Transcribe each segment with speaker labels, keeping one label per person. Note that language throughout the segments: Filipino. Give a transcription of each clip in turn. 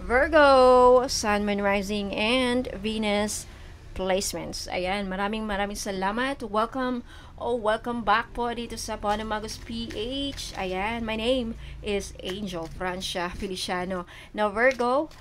Speaker 1: Virgo, Sun, Moon, Rising, and Venus placements. Ayan, maraming salamat. Welcome back po dito sa Ponemagus PH. Ayan, my name is Angel Francia Feliciano. Now, Virgo,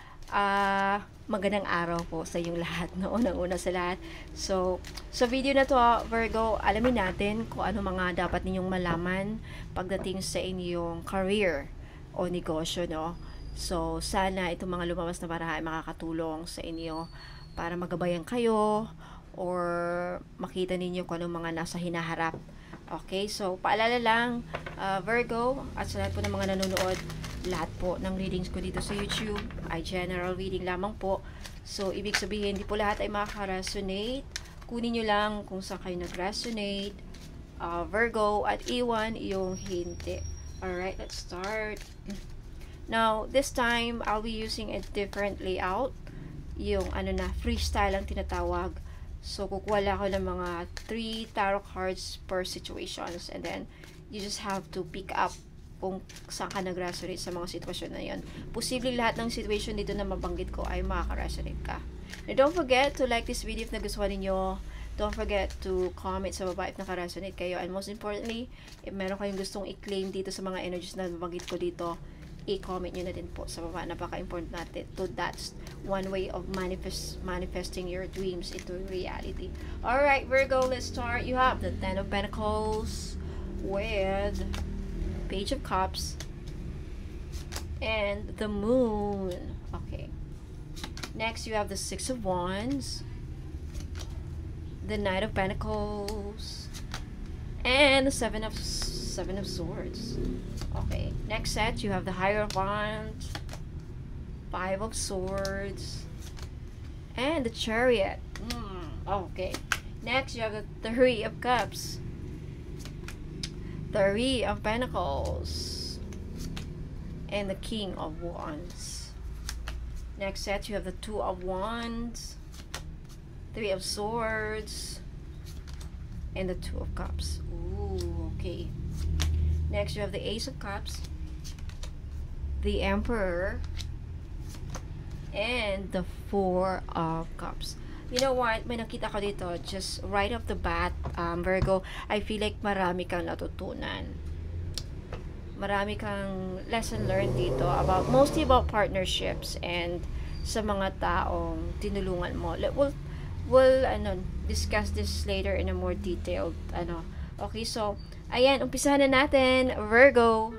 Speaker 1: magandang araw po sa inyong lahat, no? Unang-una sa lahat. So, sa video na to, Virgo, alamin natin kung ano mga dapat ninyong malaman pagdating sa inyong career o negosyo, no? So, sana itong mga lumabas na baraha ay makakatulong sa inyo para magabayan kayo or makita ninyo kung anong mga nasa hinaharap. Okay, so paalala lang, Virgo, at sa lahat po ng mga nanonood, lahat po ng readings ko dito sa YouTube ay general reading lamang po. So, ibig sabihin, hindi po lahat ay makaka-resonate. Kunin nyo lang kung saan kayo nag-resonate, Virgo, at iwan yung hindi. Alright, let's start. Now, this time, I'll be using a different layout. Yung freestyle ang tinatawag. So, kukuha lang ako ng mga 3 tarot cards per situations. And then, you just have to pick up kung saan ka nag-resonate sa mga sitwasyon na yun. Posible lahat ng situation dito na mabanggit ko ay makaka-resonate ka. Now, don't forget to like this video if nagustuhan ninyo. Don't forget to comment sa baba if naka-resonate kayo. And most importantly, if meron kayong gustong i-claim dito sa mga energies na mabanggit ko dito, i-comment nyo na din po sa baba. Napaka-important natin. So that's one way of manifesting your dreams into reality. Alright, Virgo, let's start. You have the Ten of Pentacles with Page of Cups and the Moon. Okay. Next, you have the Six of Wands, the Knight of Pentacles, and the Seven of Swords. Okay, next set, you have the Hierophant, Five of Swords, and the Chariot. Okay, next you have the Three of Cups, Three of Pentacles, and the King of Wands. Next set, you have the Two of Wands, Three of Swords, and the Two of Cups. Ooh, okay. Next, you have the Ace of Cups, the Emperor, and the Four of Cups. You know what? May nakita ko dito, just right off the bat, Virgo, I feel like marami kang natutunan. Marami kang lesson learned dito mostly about partnerships and sa mga taong tinulungan mo. We'll discuss this later in a more detailed, Okay, so, ayan, umpisahan na natin, Virgo.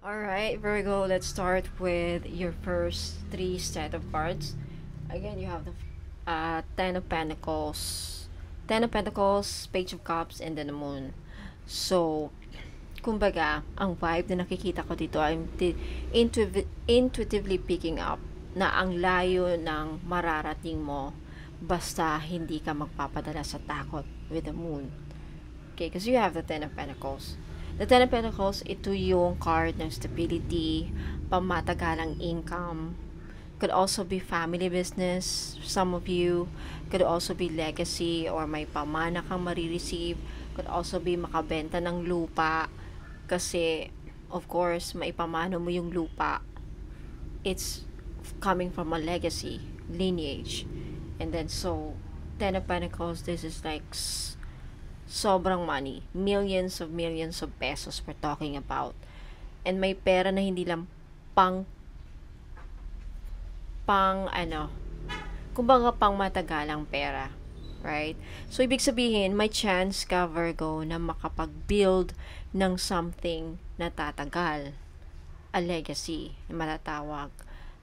Speaker 1: Alright, Virgo, let's start with your first 3 set of cards. Again, you have the Ten of Pentacles, Page of Cups, and then the Moon. So, kumbaga, ang vibe na nakikita ko dito, I'm intuitively picking up na ang layo ng mararating mo basta hindi ka magpapadala sa takot with the Moon. Okay, because you have the Ten of Pentacles. The Ten of Pentacles, ito yung card ng stability, pamatagalang income. Could also be family business. Some of you could also be legacy or may pamana kang marireceive. Could also be makabenta ng lupa. Kasi, of course, maipamano mo yung lupa. It's coming from a legacy, lineage. And then, so, Ten of Pentacles, this is like sobrang money. Millions of pesos we're talking about. And may pera na hindi lang pang pang kumbaga pang matagalang pera. Right? So, ibig sabihin, may chance ka, Virgo, na makapag-build ng something na tatagal. A legacy, na matatawag.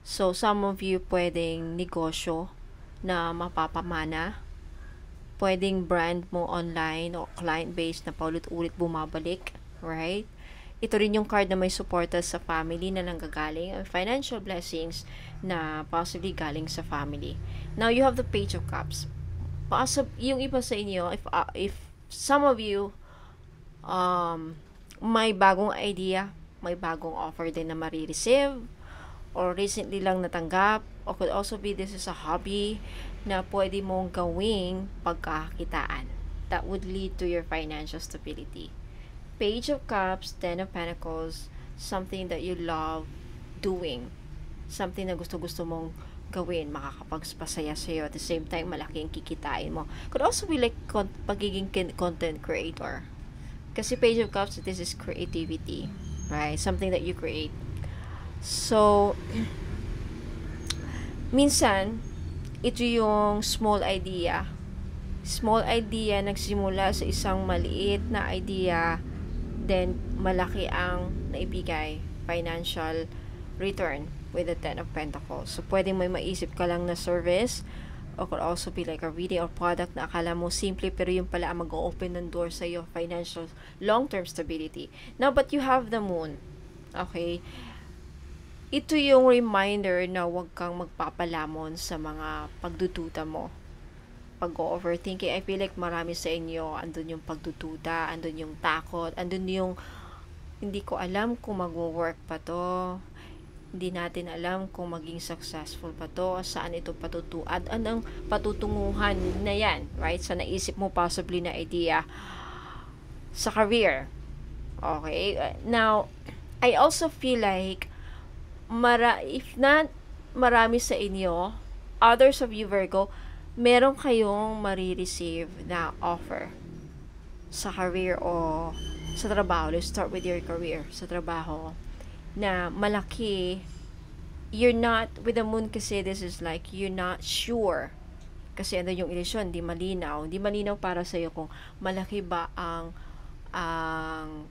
Speaker 1: So, some of you pwedeng negosyo na mapapamana. Pwedeng brand mo online o client base na paulit-ulit bumabalik. Right? Ito rin yung card na may suporta sa family na nanggagaling. Financial blessings na possibly galing sa family. Now, you have the Page of Cups. Yung iba sa inyo, if some of you may bagong idea, may bagong offer din na marireceive, or recently lang natanggap, or could also be this is a hobby na pwede mong gawing pagkakakitaan. That would lead to your financial stability. Page of Cups, Ten of Pentacles, something that you love doing. Something na gusto-gusto mong gawin, makakapagpasaya sa'yo, at the same time, malaki ang kikitain mo. Could also be like pagiging content creator. Kasi Page of Cups, this is creativity. Right? Something that you create. So, minsan, ito yung small idea. Small idea, nagsimula sa isang maliit na idea, then malaki ang naibigay, financial return with the Ten of Pentacles. So, pwedeng may maisip ka lang na service, or could also be like a reading or product na akala mo simple, pero yung pala ang mag-open ng door sa iyo, financial, long-term stability. Now, but you have the Moon. Okay? Ito yung reminder na huwag kang magpapalamon sa mga pagdududa mo. Pag-overthinking, I feel like marami sa inyo, andun yung pagdududa, andun yung takot, andun yung hindi ko alam kung mag-work pa to, hindi natin alam kung maging successful pa to, saan ito patutuad, anong patutunguhan na yan, right? Sa naisip mo possibly na idea sa career. Okay? Now, I also feel like if not marami sa inyo, others of you, Virgo, meron kayong marireceive na offer sa career o sa trabaho. Let's start with your career. Sa trabaho na malaki, you're not, with the Moon kasi, this is like, you're not sure. Kasi ano yung ilusyon, hindi malinaw. Hindi malinaw para sa'yo kung malaki ba ang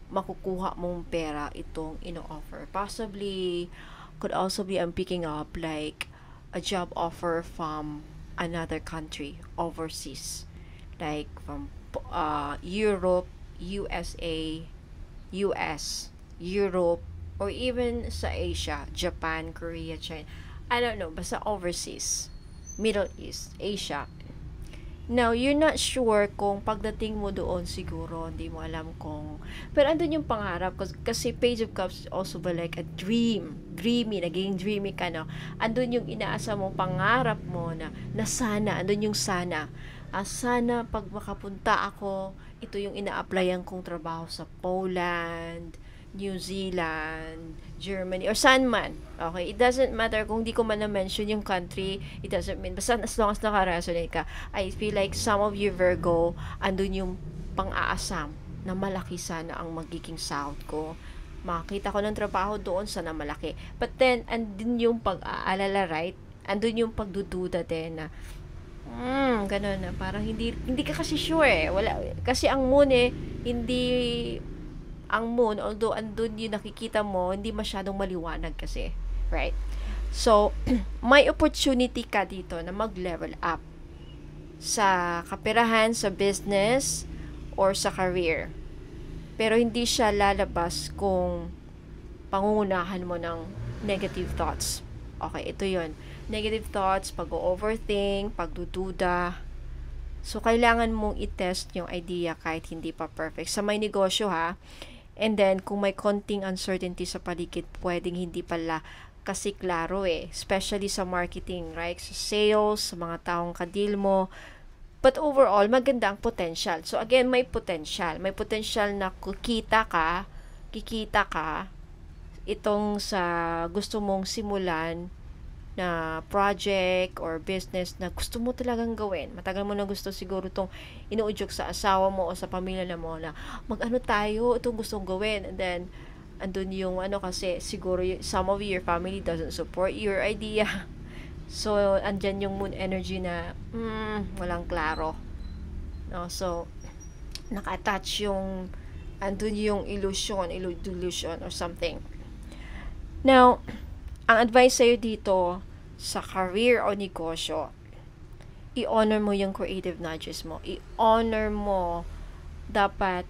Speaker 1: makukuha mong pera itong ino-offer. Possibly, could also be, I'm picking up, like, a job offer from another country, overseas. Like, from Europe, USA, US, Europe, or even sa Asia, Japan, Korea, China. I don't know, basta overseas. Middle East, Asia. Now, you're not sure kung pagdating mo doon siguro, hindi mo alam kung, pero andun yung pangarap, kasi Page of Cups also be like a dream, dreamy, naging dreamy ka, no? Andun yung inaasa mo, pangarap mo na sana, andun yung sana. Sana pag makapunta ako, ito yung ina-applyan kong trabaho sa Poland, New Zealand, Germany, or saan man. Okay? It doesn't matter kung di ko man na-mention yung country. It doesn't mean. Basta as long as naka-resonate ka. I feel like some of you, Virgo, andun yung pang-aasam na malaki sana ang magiging sahod ko. Makita ko ng trabaho doon, sana malaki. But then, andun yung pag-aalala, right? Andun yung pagdududa din na ganun na. Parang hindi ka kasi sure eh. Wala, kasi ang Moon ang Moon, although andun yung nakikita mo, hindi masyadong maliwanag kasi. Right? So, may opportunity ka dito na mag-level up sa kaperahan, sa business, or sa career. Pero hindi siya lalabas kung pangungunahan mo ng negative thoughts. Okay, ito yon. Negative thoughts, pag-overthink, pagdududa. So, kailangan mong i-test yung idea kahit hindi pa perfect. Sa may negosyo ha, and then, kung may konting uncertainty sa paligid, pwedeng hindi pala kasi klaro eh. Especially sa marketing, right? Sa sales, sa mga taong kadil mo. But overall, maganda ang potential. So, again, may potential. May potential na kikita ka itong sa gusto mong simulan na project or business na gusto mo talagang gawin. Matagal mo na gusto siguro itong inuudyok sa asawa mo o sa pamilya na mo na mag-ano tayo, itong gustong gawin. And then, andun yung kasi siguro some of your family doesn't support your idea. So, andyan yung moon energy na, walang klaro. No? So, naka-attach yung, andun yung delusion or something. Now, ang advice sa'yo dito, sa career o negosyo, i-honor mo yung creative nudges mo. I-honor mo, dapat,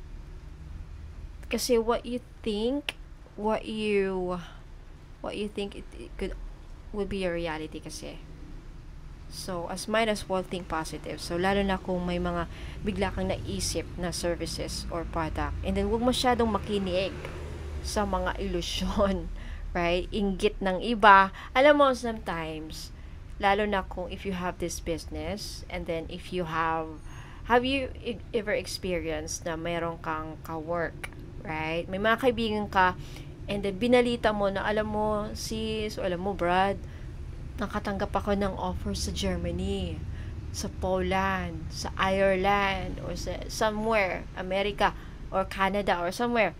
Speaker 1: kasi what you think it could will be your reality kasi. So, as might as well think positive. So, lalo na kung may mga bigla kang naisip na services or product. And then, huwag masyadong makinig sa mga ilusyon. Right? Inggit ng iba. Alam mo, sometimes, lalo na kung if you have this business, and then if you have you ever experienced na mayroon kang ka-work, right? May mga kaibigan ka, and then binalita mo na, alam mo, sis, o alam mo, Brad, nakatanggap ako ng offer sa Germany, sa Poland, sa Ireland, or sa somewhere, America, or Canada, or somewhere.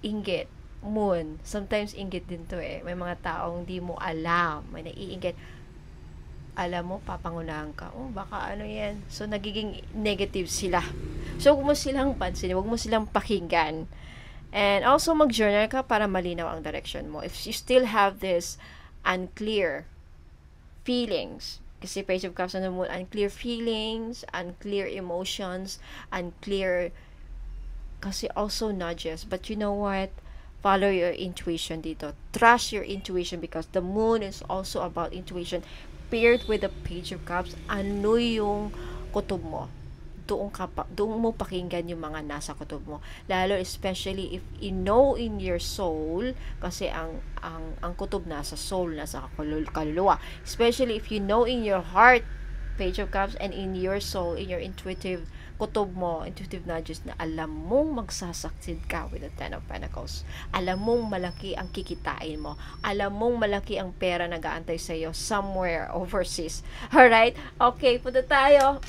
Speaker 1: Inggit. Moon. Sometimes inggit din to eh. May mga taong di mo alam. May naiinggit. Alam mo, papangunahan ka. Oh, baka ano yan. So, nagiging negative sila. So, huwag mo silang pansin. Huwag mo silang pakinggan. And also, mag-journal ka para malinaw ang direction mo. If you still have this unclear feelings, kasi Page of Cups na mo, unclear feelings, unclear emotions, unclear, kasi also nudges. But you know what? Follow your intuition dito. Trust your intuition because the moon is also about intuition paired with the Page of Cups. Ano yung kutob mo? Doon mo pakinggan yung mga nasa kutob mo. Lalo especially if you know in your soul, kasi ang kutob nasa soul, nasa kaluluwa. Especially if you know in your heart, Page of Cups, and in your soul, in your intuitive kutob mo, intuitive nudges, na alam mong magsasucceed ka with the Ten of Pentacles. Alam mong malaki ang kikitain mo. Alam mong malaki ang pera na nag-aantay sa'yo somewhere overseas. Alright? Okay, punta tayo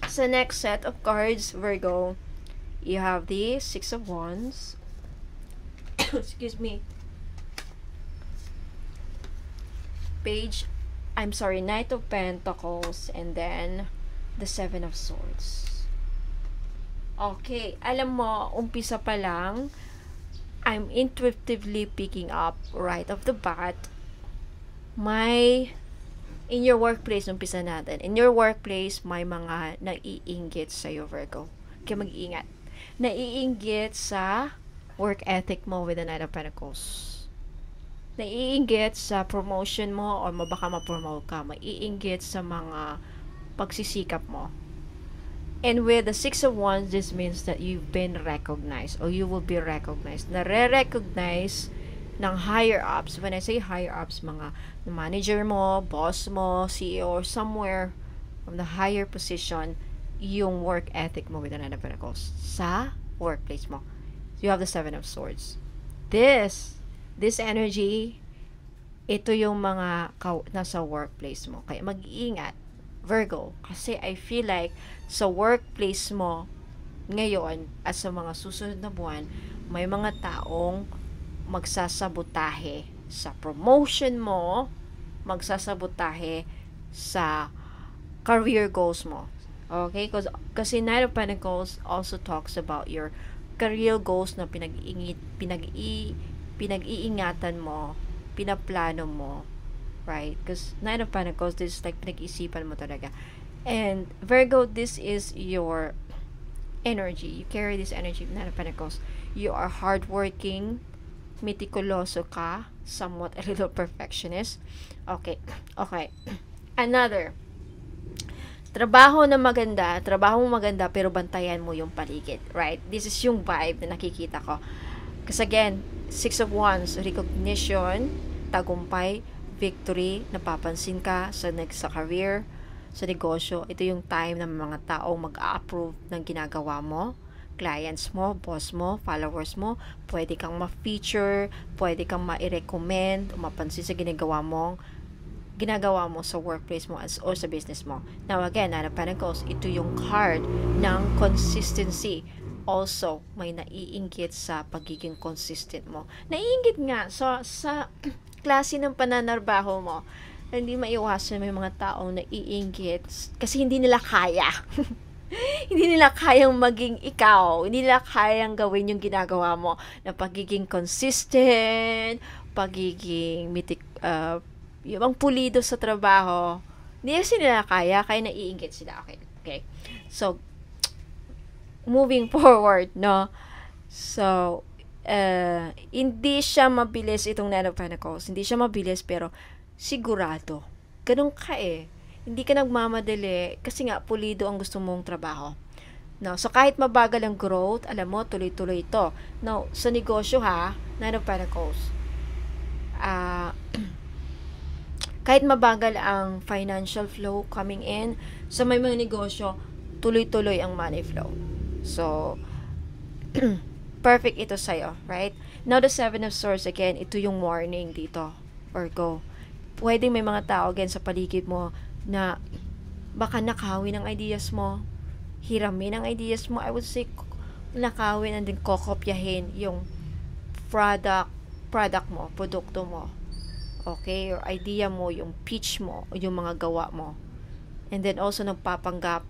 Speaker 1: sa next set of cards, Virgo. You have the Six of Wands. Excuse me. Knight of Pentacles, and then the Seven of Swords. Okay, alam mo, umpisa pa lang, I'm intuitively picking up right off the bat, in your workplace, umpisa natin. In your workplace, may mga naiinggit sa'yo, Virgo. Kaya mag-iingat. Naiinggit sa work ethic mo with the Knight of Pentacles. Naiinggit sa promotion mo or baka ma-promote ka. Maiinggit sa mga pagsisikap mo. And with the Six of Wands, this means that you've been recognized or you will be recognized. Nare-recognize ng higher ups. When I say higher ups, mga manager mo, boss mo, CEO, or somewhere from the higher position, yung work ethic mo with the Nine of Pentacles sa workplace mo. So you have the Seven of Swords. This energy, ito yung mga nasa workplace mo. Kaya mag-iingat, Virgo, kasi I feel like sa workplace mo ngayon at sa mga susunod na buwan, may mga taong magsasabotahe sa promotion mo, magsasabotahe sa career goals mo. Okay? Kasi Knight of Pentacles also talks about your career goals na pinag-iingatan mo, pinaplano mo. Right? Because Knight of Pentacles, this is like pinag-isipan mo talaga. And Virgo, this is your energy. You carry this energy, Knight of Pentacles. You are hardworking, meticuloso ka, somewhat a little perfectionist. Okay. Another. Trabaho mo maganda, pero bantayan mo yung paligid. Right? This is yung vibe na nakikita ko. Because again, Six of Wands, recognition, tagumpay, victory, napapansin ka sa career, sa negosyo. Ito yung time na mga taong mag-a-approve ng ginagawa mo, clients mo, boss mo, followers mo. Pwede kang ma-feature, pwede kang ma-recommend, mapansin sa ginagawa mo sa workplace mo or sa business mo. Now again, Knight of Pentacles, ito yung card ng consistency. Also, may naiinggit sa pagiging consistent mo. Naiinggit nga sa klase ng pananarbaho mo, hindi maiwasan may mga taong naiinggit kasi hindi nila kaya. Hindi nila kayang maging ikaw. Hindi nila kayang gawin yung ginagawa mo na pagiging consistent, pagiging yung pulido sa trabaho. Hindi kasi nila kaya naiinggit sila. Okay. So, moving forward, no? So, hindi siya mabilis itong Nine of Pentacles. Hindi siya mabilis pero sigurado. Ganun ka eh. Hindi ka nagmamadali kasi nga pulido ang gusto mong trabaho. No, so kahit mabagal ang growth, alam mo, tuloy-tuloy ito. No, sa negosyo ha, Nine of Pentacles. Kahit mabagal ang financial flow coming in, sa may mga negosyo, tuloy-tuloy ang money flow. So, perfect ito sa'yo, right? Now, the Seven of Swords, again, ito yung warning dito, Virgo. Pwedeng may mga tao again sa paligid mo na baka nakawin ang ideas mo, hiramin ang ideas mo. I would say, nakawin and then kokopyahin yung product mo, produkto mo. Okay? Your idea mo, yung pitch mo, yung mga gawa mo. And then also, nagpapanggap.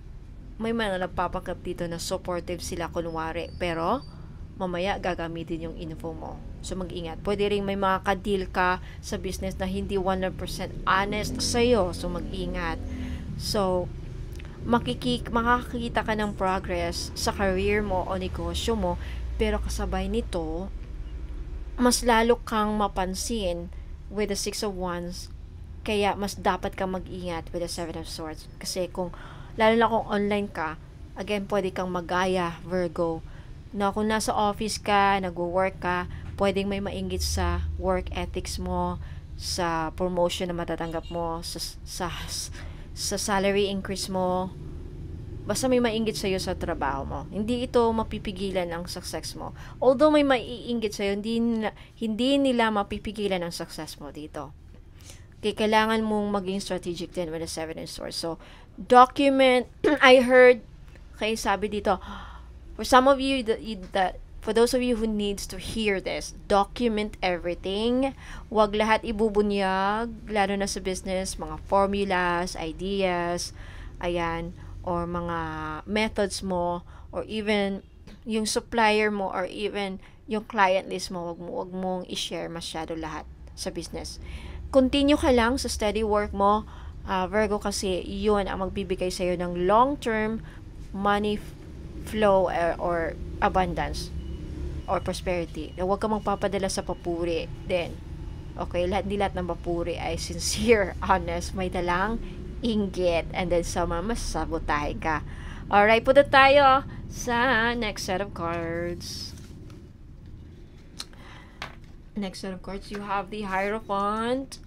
Speaker 1: May mga nagpapanggap dito na supportive sila kunwari. Pero, mamaya gagamitin yung info mo. So, mag-ingat. Pwede rin may mga ka-deal ka sa business na hindi 100% honest sa'yo. So, mag-ingat. So, makakakita ka ng progress sa career mo o negosyo mo, pero kasabay nito, mas lalo kang mapansin with the Six of Wands, kaya mas dapat kang mag-ingat with the Seven of Swords. Kasi lalo na kung online ka, again, pwede kang magaya, Virgo, na kung nasa office ka, nagwo-work ka, pwedeng may mainggit sa work ethics mo, sa promotion na matatanggap mo, sa salary increase mo. Basta may mainggit sa'yo sa trabaho mo. Hindi ito mapipigilan ang success mo. Although may maiinggit sa'yo, hindi nila mapipigilan ang success mo dito. Okay, kailangan mong maging strategic din with the Seven of Swords. So, document, I heard, okay, sabi dito, for some of you, for those of you who needs to hear this, document everything. Huwag lahat ibubunyag, lalo na sa business, mga formulas, ideas, ayan, or mga methods mo, or even yung supplier mo, or even yung client list mo, wag mong i-share masyado lahat sa business. Continue ka lang sa steady work mo, Virgo, kasi yun ang magbibigay sa'yo ng long-term money flow or abundance or prosperity. Huwag ka magpapadala sa papuri din. Okay, hindi lahat ng papuri ay sincere, honest, may dalang inggit, and then sama mas sabotahe ka. Alright, punta tayo sa next set of cards. Next set of cards, you have the Hierophant,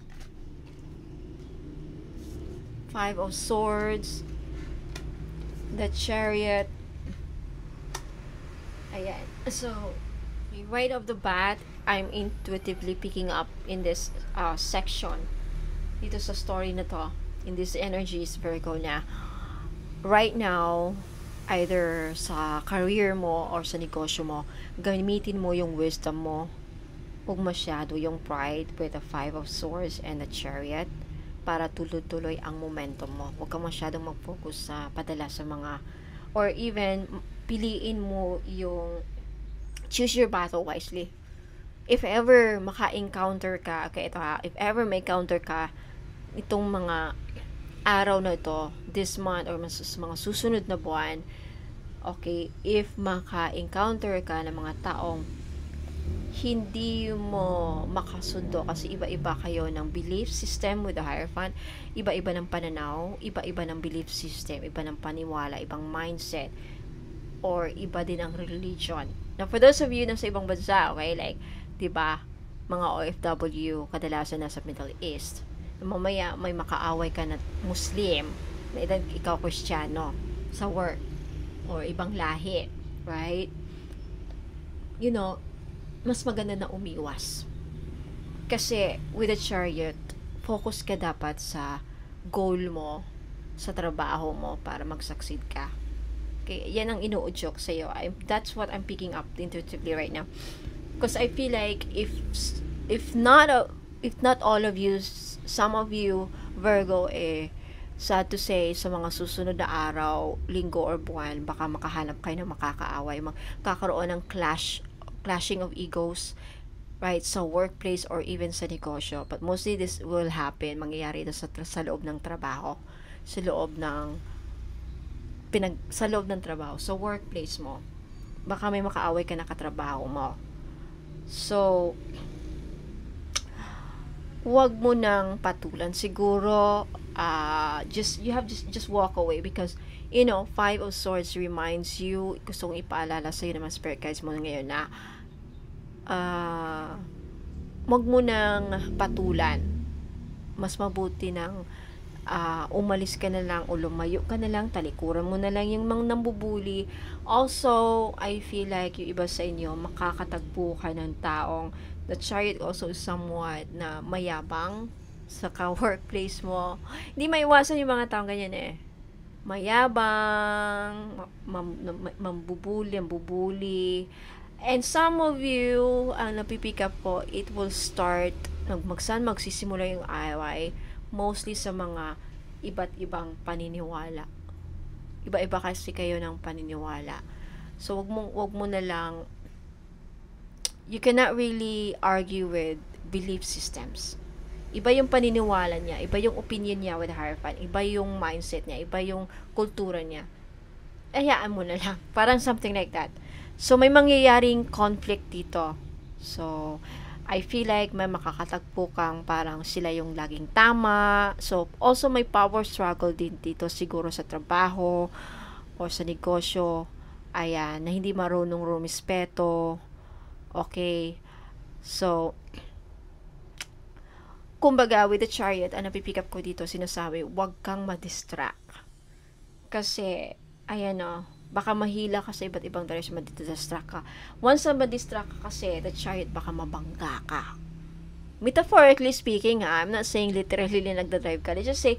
Speaker 1: Five of Swords, the Chariot. Ayan. So, right off the bat, I'm intuitively picking up in this section dito sa story na to, in this energies, Virgo, na right now, either sa career mo or sa negosyo mo, gamitin mo yung wisdom mo. Huwag masyado yung pride with the Five of Swords and the Chariot para tuloy-tuloy ang momentum mo. Huwag ka masyadong mag-focus sa padala sa mga, or even piliin mo yung choose your battle wisely. If ever maka-encounter ka, okay, ito ha, if ever may counter ka itong mga araw na ito, this month or mga susunod na buwan, okay, if maka-encounter ka ng mga taong hindi mo makasundo kasi iba-iba kayo ng belief system with the Hierophant, iba-iba ng pananaw, iba-iba ng belief system, iba ng paniwala, ibang mindset, or iba din ang religion. Now, for those of you na sa ibang bansa, okay, like, diba, mga OFW, kadalasan nasa Middle East, mamaya may makaaway ka na Muslim, na ikaw Kristiyano, sa work, or ibang lahi, right? You know, mas maganda na umiwas. Kasi, with the Chariot, focus ka dapat sa goal mo, sa trabaho mo, para mag-succeed ka. Okay, yan ang inuudyok sa'yo. That's what I'm picking up intuitively right now. Because I feel like, if not if not all of you, some of you, Virgo, sad to say, sa mga susunod na araw, linggo or buwan, baka makahanap kayo ng makakaaway, magkakaroon ng clashing of egos, right, sa workplace or even sa negosyo. But mostly this will happen, mangyayari ito sa loob ng trabaho, sa loob ng trabaho, sa workplace mo. Baka may makaaway ka na katrabaho mo. So, wag mo nang patulan siguro. Just walk away, because Five of Swords reminds you, gustong ipaalala sa iyo naman spirit guides mo ngayon na wag mo nang patulan. Mas mabuti nang umalis ka na lang o lumayo ka na lang, talikuran mo na lang yung mga nambubuli. Also, I feel like yung iba sa inyo, makakatagpo ka ng taong, the Chariot also is somewhat na mayabang sa ka-workplace mo. Hindi maiwasan yung mga taong ganyan mayabang, mambubuli. And some of you, ang napipick up po, it will start, magsisimula yung away, mostly sa mga iba't ibang paniniwala. Iba-iba kasi kayo ng paniniwala. So, wag mo na lang, you cannot really argue with belief systems. Iba yung paniniwala niya, iba yung opinion niya with Hierophant, iba yung mindset niya, iba yung kultura niya. Hayaan mo na lang. Parang something like that. So, may mangyayaring conflict dito. So, I feel like may makakatagpo kang parang sila yung laging tama. So, also may power struggle din dito siguro sa trabaho o sa negosyo. Ayan, na hindi marunong rumispeto. Okay. So, kumbaga, with the Chariot, ang napipick up ko dito, sinasabi, wag kang ma-distract. Kasi, ayan baka mahila ka sa iba't ibang direction, ma-distract ka. Once na ma-distract ka kasi, the Chariot, baka mabangga ka. Metaphorically speaking, I'm not saying literally na nagdadrive ka. Let's just say,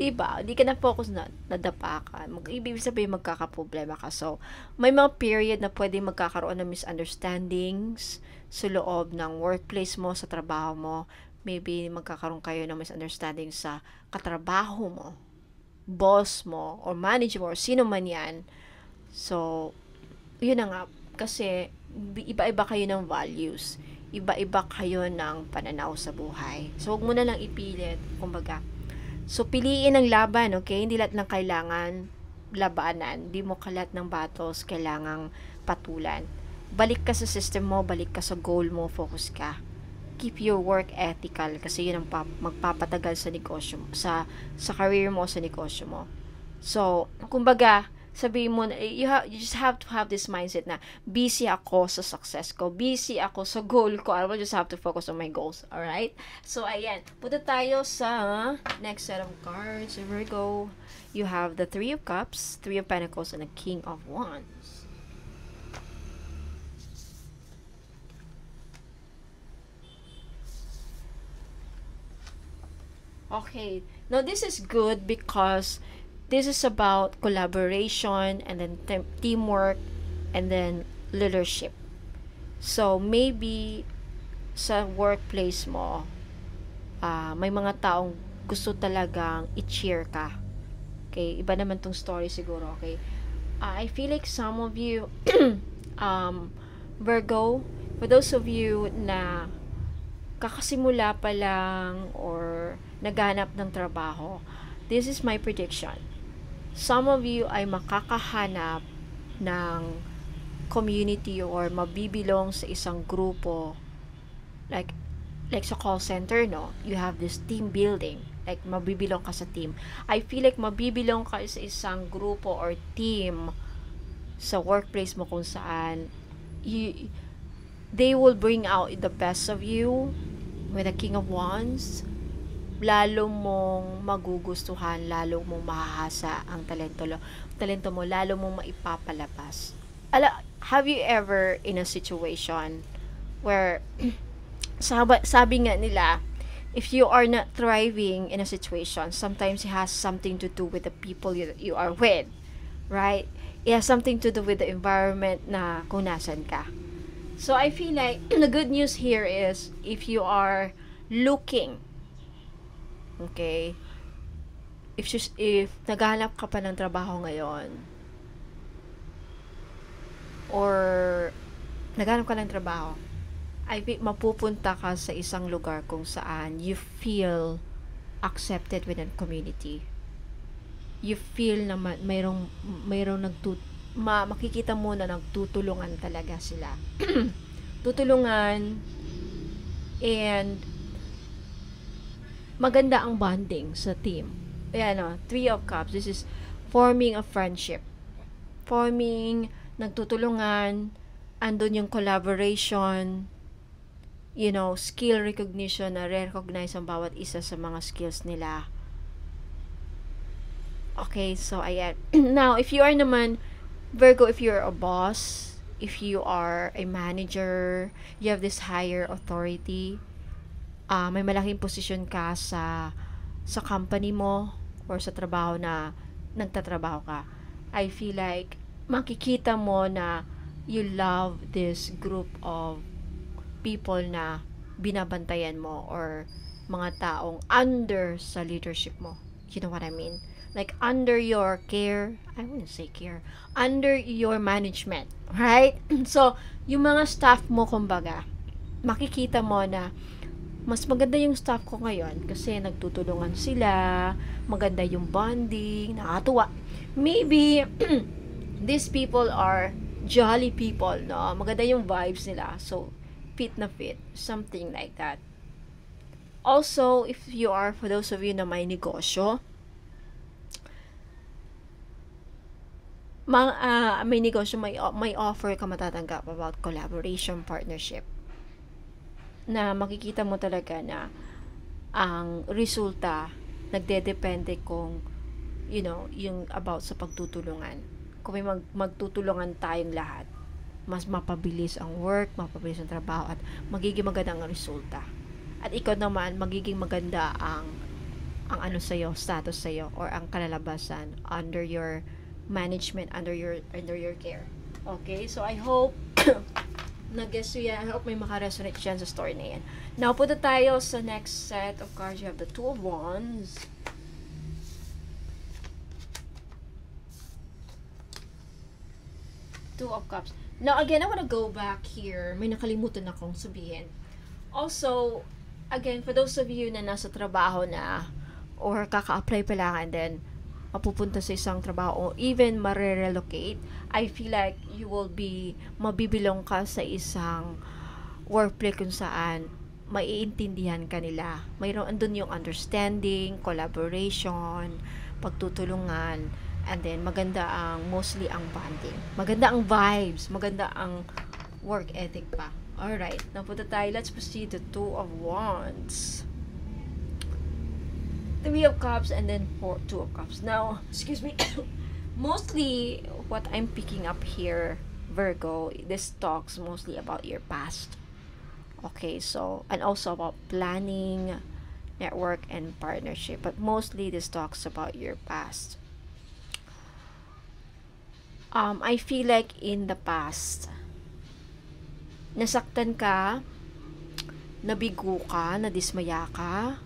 Speaker 1: diba, di ka na-focus na nadapa ka. Ibig sabihin, magkakaproblema ka. So, may mga period na pwede magkakaroon ng misunderstandings sa loob ng workplace mo, sa trabaho mo. Maybe magkakaroon kayo ng misunderstanding sa katrabaho mo, boss mo, or manager mo, or sino man yan. So, yun na nga. Kasi, iba-iba kayo ng values. Iba-iba kayo ng pananaw sa buhay. So, huwag mo na lang ipilit. Kumbaga, so, piliin ang laban, okay? Hindi lahat ng kailangan labanan. Hindi mo kalat ng battles kailangang patulan. Balik ka sa system mo, balik ka sa goal mo, focus ka. Keep your work ethical, kasi yun ang magpapatagal sa negosyo mo, sa career mo, sa negosyo mo. So, kumbaga, sabihin mo, you just have to have this mindset na busy ako sa success ko, busy ako sa goal ko, I will just have to focus on my goals. Alright? So, ayan. Punta tayo sa next set of cards. Virgo, you have the Three of Cups, Three of Pentacles, and the King of Wands. Okay. Now, this is good because this is about collaboration and then teamwork and then leadership. So, maybe sa workplace mo, may mga taong gusto talagang i-cheer ka. Okay? Iba naman tong story siguro. Okay? I feel like some of you, Virgo, for those of you na kakasimula pa lang or naghanap ng trabaho, this is my prediction. Some of you ay makakahanap ng community or mabibilong sa isang grupo, like sa call center, you have this team building, like mabibilong ka sa team. I feel like mabibilong ka sa isang grupo or team sa workplace mo kung saan they will bring out the best of you. With the King of Wands, lalo mong magugustuhan, lalo mong mahahasa ang talento mo, lalo mong maipapalabas. Have you ever in a situation where sabi nga nila, if you are not thriving in a situation, sometimes it has something to do with the people you are with, right? It has something to do with the environment na kung nasan ka. So, I feel like the good news here is if you are looking, okay, if naghahanap ka pa ng trabaho ngayon, or naghahanap ka ng trabaho, I think mapupunta ka sa isang lugar kung saan you feel accepted within community. You feel na mayroong makikita mo na nagtutulungan talaga sila. Tutulungan, and maganda ang bonding sa team. Ayan, Three of Cups. This is forming a friendship. Nagtutulungan, andun yung collaboration, skill recognition, na recognize ang bawat isa sa mga skills nila. Okay, so ayan. Now, if you are naman, Virgo, if you're a boss, if you are a manager, you have this higher authority, may malaking posisyon ka sa company mo, or sa trabaho na nagtatrabaho ka, I feel like makikita mo na you love this group of people na binabantayan mo, or mga taong under sa leadership mo. You know what I mean? Like under your care, I wouldn't say care, under your management, right? So, yung mga staff mo, kumbaga, makikita mo na mas maganda yung staff ko ngayon kasi nagtutulungan sila, maganda yung bonding, nakatuwa. Maybe these people are jolly people, no? Maganda yung vibes nila. So, fit na fit, something like that. Also, if you are, for those of you na may negosyo, may negosyo, may offer ka matatanggap about collaboration, partnership, na makikita mo talaga na ang resulta nagdedepende kung yung about sa pagtutulungan. Kung may magtutulungan tayong lahat, mas mapabilis ang work, mapabilis ang trabaho, at magiging maganda ang resulta. At ikaw naman, magiging maganda ang sa'yo, status sa'yo, or ang kalalabasan under your management, under your care. Okay, so I hope nag-guess ko yan. I hope may makaresonate dyan sa story na yan. Now, punta tayo sa next set of cards. You have the Two of Wands. Two of Cups. Now, again, I want to go back here. May nakalimutan akong sabihin. Also, again, for those of you na nasa trabaho na, or kaka-apply pa lang, and then mapupunta sa isang trabaho, o even marerelocate, I feel like you will be, mabibilong ka sa isang workplace kung saan maiintindihan ka nila. Mayroon andun yung understanding, collaboration, pagtutulungan, and then maganda mostly ang bonding. Maganda ang vibes, maganda ang work ethic pa. Alright, napunta tayo. Let's proceed to Two of Wands. Three of Cups, and then Two of Cups. Now, excuse me, mostly what I'm picking up here, Virgo, this talks mostly about your past. Okay, so, and also about planning, network, and partnership. But mostly this talks about your past. I feel like in the past, nasaktan ka, nabigo ka, nadismaya ka,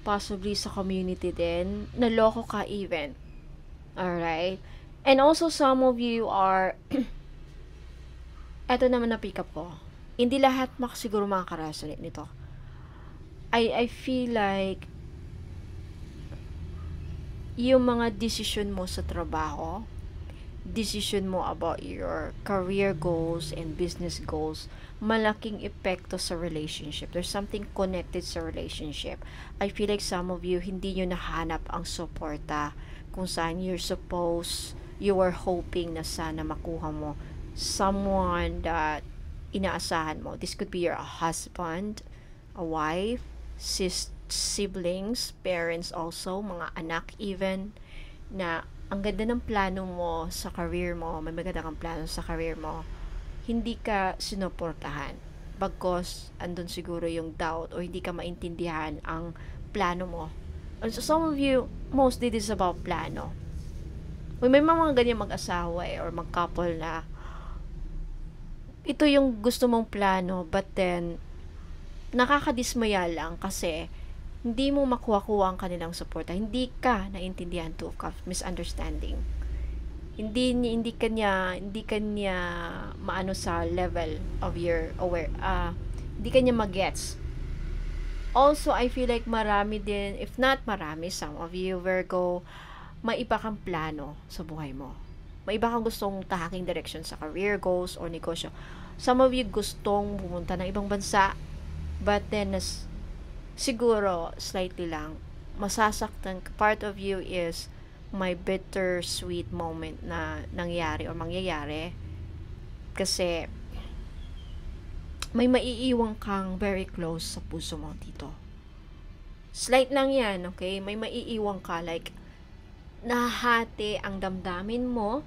Speaker 1: possibly sa community din, naloko ka even. Alright? And also, some of you are, eto naman na pick up ko, hindi lahat siguro makaka-resonate nito. I feel like, yung mga decision mo sa trabaho, decision mo about your career goals and business goals, malaking epekto sa relationship. There's something connected sa relationship. I feel like some of you, hindi nyo nahanap ang suporta kung saan you were hoping na sana makuha mo someone that inaasahan mo. This could be your husband, a wife, siblings, parents also, mga anak even, na ang ganda ng plano mo sa career mo, may maganda kang plano sa career mo, hindi ka sinuportahan. Bagkos, andun siguro yung doubt, o hindi ka maintindihan ang plano mo. And so, some of you, mostly this is about plano. May mga ganyan mag-asawa or mag-couple na ito yung gusto mong plano, but then nakakadismaya lang kasi hindi mo makuha-kuha ang kanilang suporta. Hindi ka naintindihan, Two of Cups, misunderstanding. Hindi kanya maano sa level of your hindi kanya magets. Also, I feel like marami din, if not marami, some of you, Virgo, may iba kang plano sa buhay mo. May iba kang gustong tahaking direction sa career goals or negosyo. Some of you gustong pumunta ng ibang bansa, but then siguro slightly lang masasaktan. Part of you is may bittersweet moment na nangyari or mangyayari kasi may maiiwan kang very close sa puso mo dito. Slight lang yan, okay? May maiiwan ka, like nahati ang damdamin mo,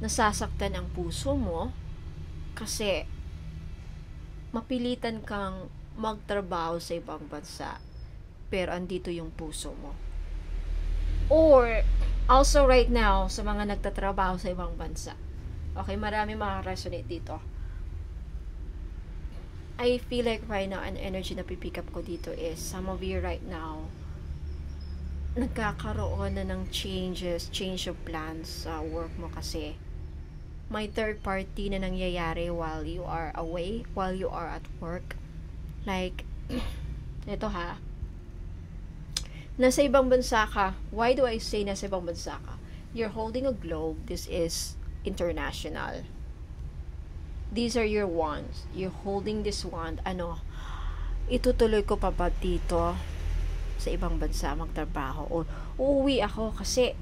Speaker 1: nasasaktan ang puso mo kasi mapilitan kang magtrabaho sa ibang bansa pero andito yung puso mo. Or also right now sa mga nagtatrabaho sa ibang bansa, okay, marami makaresonate dito. I feel like right now an energy na pipick up ko dito is some of you right now nagkakaroon na ng change of plans sa work mo kasi may third party na nangyayari while you are away, while you are at work. Like, ito ha, nasa ibang bansa ka. Why do I say nasa ibang bansa ka? You're holding a globe. This is international. These are your wands. You're holding this wand. Itutuloy ko pa ba dito sa ibang bansa magtrabaho? O uuwi ako kasi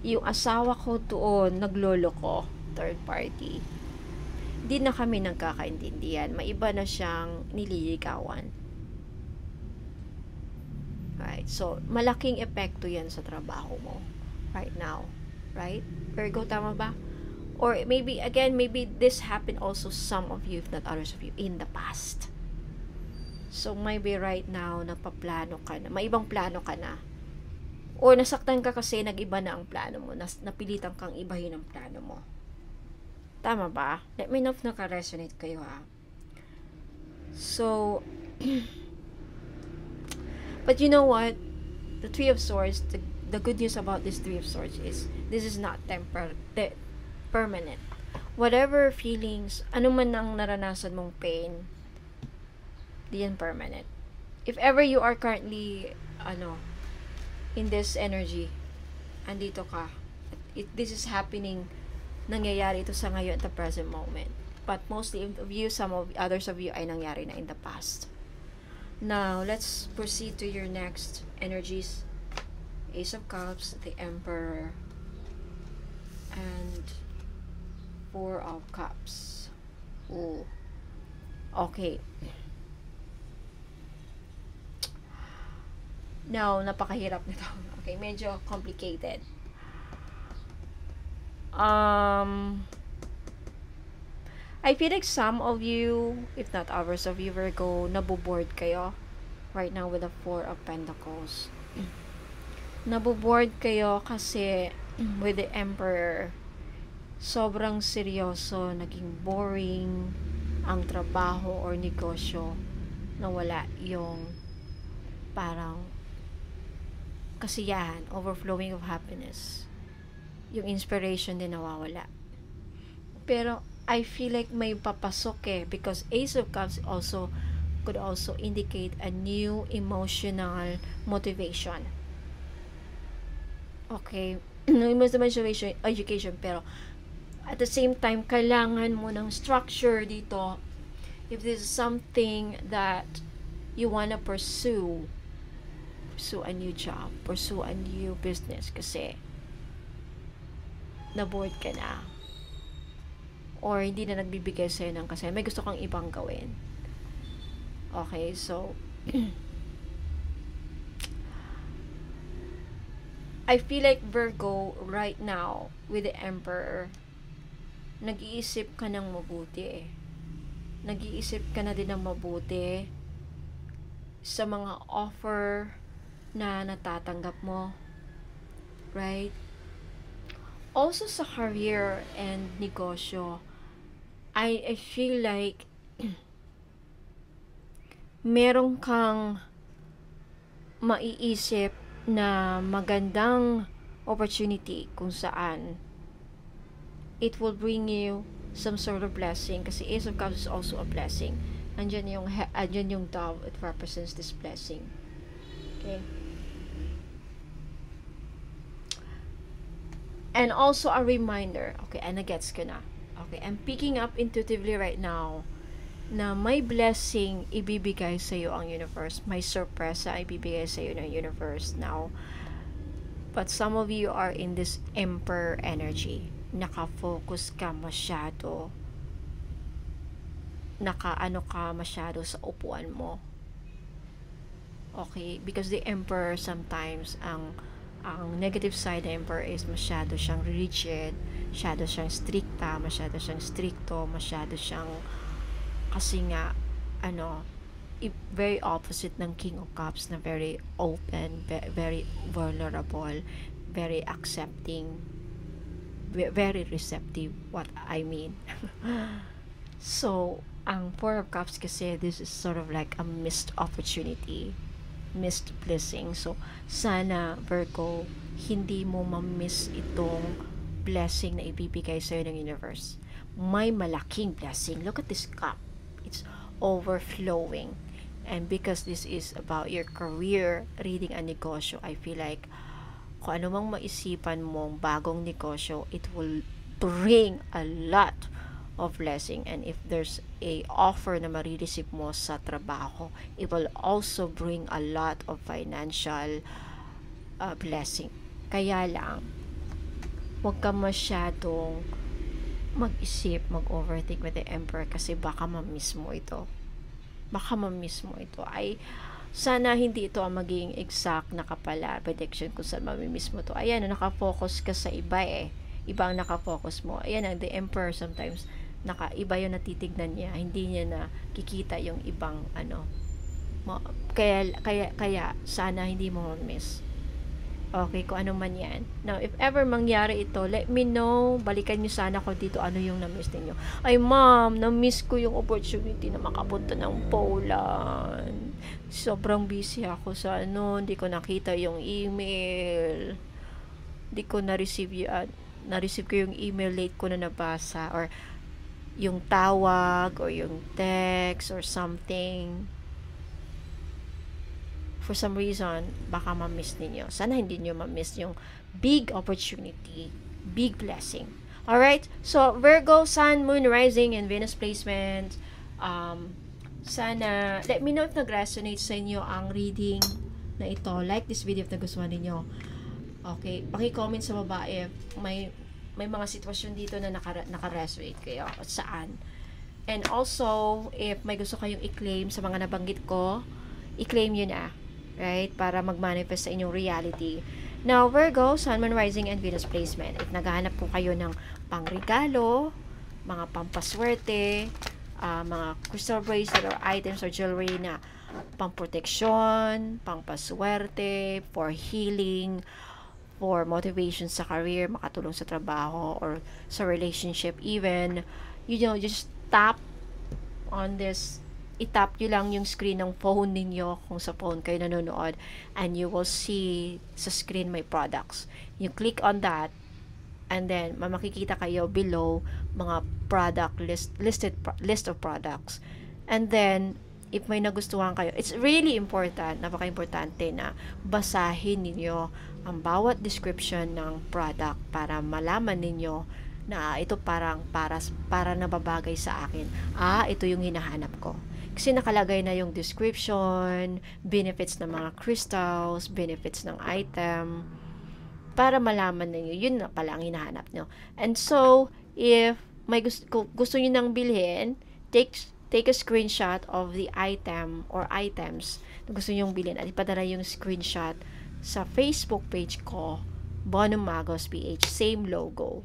Speaker 1: yung asawa ko doon, naglolo ko, third party. Hindi na kami nagkakaintindihan. May iba na siyang nililigawan. Right? So, malaking epekto yan sa trabaho mo right now. Right? Virgo, tama ba? Or maybe this happened also some of you, if not others of you, in the past. So, maybe right now, nagpaplano ka na. May ibang plano ka na. Or nasaktan ka kasi nag-iba na ang plano mo. Napilitan kang ibahin ang plano mo. Tama ba? Let me know if naka-resonate kayo ha. So, but you know what? The Three of Swords, the good news about this Three of Swords is, this is not permanent. Whatever feelings, ano man ang naranasan mong pain, di yan permanent. If ever you are currently, in this energy, andito ka, this is happening, nangyayari ito sa ngayon at the present moment. But mostly of you, some of others of you ay nangyari na in the past. Now, let's proceed to your next energies. Ace of Cups, the Emperor, and Four of Cups. Ooh. Okay. Now, napakahirap nito. Okay, medyo complicated. I feel like some of you, if not others of you, Virgo, naboboard kayo right now with the Four of Pentacles. Naboboard kayo kasi with the Emperor, sobrang seryoso, naging boring ang trabaho or negosyo, nawala yung parang kasiyahan, overflowing of happiness. Yung inspiration din nawawala. Pero I feel like may papasok because Ace of Cups could also indicate a new emotional motivation. Okay, no emotional education, pero at the same time kailangan mo ng structure dito. If this is something that you wanna pursue a new job, pursue a new business kasi na-bored ka na or hindi na nagbibigay sa'yo ng kasi may gusto kang ibang gawin. Okay, so I feel like Virgo right now with the Emperor, nag-iisip ka ng mabuti Nag-iisip ka na din ng mabuti sa mga offer na natatanggap mo. Right? Also sa career and negosyo, I feel like meron kang maiisip na magandang opportunity kung saan it will bring you some sort of blessing, kasi Ace of Cups is also a blessing. Andyan yung dove, it represents this blessing. Okay. And also a reminder, okay, and gets ko na. Okay, I'm picking up intuitively right now na may blessing ibibigay sa iyo ang universe. May sorpresa ibibigay sa iyo ng universe now. But some of you are in this emperor energy. Naka-focus ka masyado. Naka-ano ka masyado sa upuan mo. Okay, because the emperor sometimes ang negative side ng emperor is masyado siyang rigid, masyado siyang stricta, masyado siyang stricto, masyado siyang, kasi nga very opposite ng King of Cups na very open, very vulnerable, very accepting, very receptive, what I mean. So ang Four of Cups kasi, this is sort of like a missed opportunity, missed blessing. So sana Virgo, hindi mo ma-miss itong blessing na ibibigay sa'yo ng universe. May malaking blessing. Look at this cup, it's overflowing. And because this is about your career, reading a negosyo, I feel like kung ano mang maisipan mong bagong negosyo, it will bring a lot of blessing. And if there's a offer na marireceive mo sa trabaho, it will also bring a lot of financial blessing. Kaya lang, huwag ka masyadong mag-isip, mag-overthink with the Emperor, kasi baka ma-miss mo ito. Ay, sana hindi ito ang maging exact na kapala prediction kung saan mamimiss mo to. Ayan, nakafocus ka sa iba iba ang nakafocus mo. Ayan, the Emperor sometimes iba yung natitignan niya, hindi niya na kikita yung ibang kaya sana hindi mo miss. Okay, kung ano man yan. Now, if ever mangyari ito, let me know. Balikan nyo sana ko dito ano yung na-miss ninyo. Ay, ma'am, na-miss ko yung opportunity na makapunta ng Poland. Sobrang busy ako sa hindi ko nakita yung email. Hindi ko na-receive ko yung email, late ko na nabasa. Or yung tawag, or yung text, or something. For some reason, baka ma-miss ninyo. Sana hindi nyo ma-miss yung big opportunity, big blessing. Alright? So, Virgo, Sun, Moon, Rising, and Venus placement. Sana, let me know if nag-resonate sa inyo ang reading na ito. Like this video if nagustuhan ninyo. Okay? Paki-comment sa baba if may mga sitwasyon dito na naka-resonate kayo at saan. And also, if may gusto kayong i-claim sa mga nabanggit ko, i-claim yun na. Right? Para mag-manifest sa inyong reality. Now, Virgo, Sun, Moon, Rising, and Venus placement. If naghahanap po kayo ng pangregalo, mga pampaswerte, mga crystal bracelet or items or jewelry na pangproteksyon, pangpaswerte, for healing, for motivation sa career, makatulong sa trabaho, or sa relationship even, just tap on this. I-tap nyo lang yung screen ng phone ninyo kung sa phone kayo nanonood, and you will see sa screen my products. You click on that, and then makikita kayo below mga product list of products. And then if may nagustuhan kayo, it's really important, napaka-importante na basahin ninyo ang bawat description ng product para malaman ninyo na ito parang para nababagay sa akin. Ito yung hinahanap ko. Kasi nakalagay na yung description, benefits ng mga crystals, benefits ng item, para malaman ninyo, yun na pala ang hinahanap nyo. And so, if may gusto nyo nang bilhin, take a screenshot of the item or items na gusto nyo bilhin at ipadala yung screenshot sa Facebook page ko, Bono Magos PH, same logo.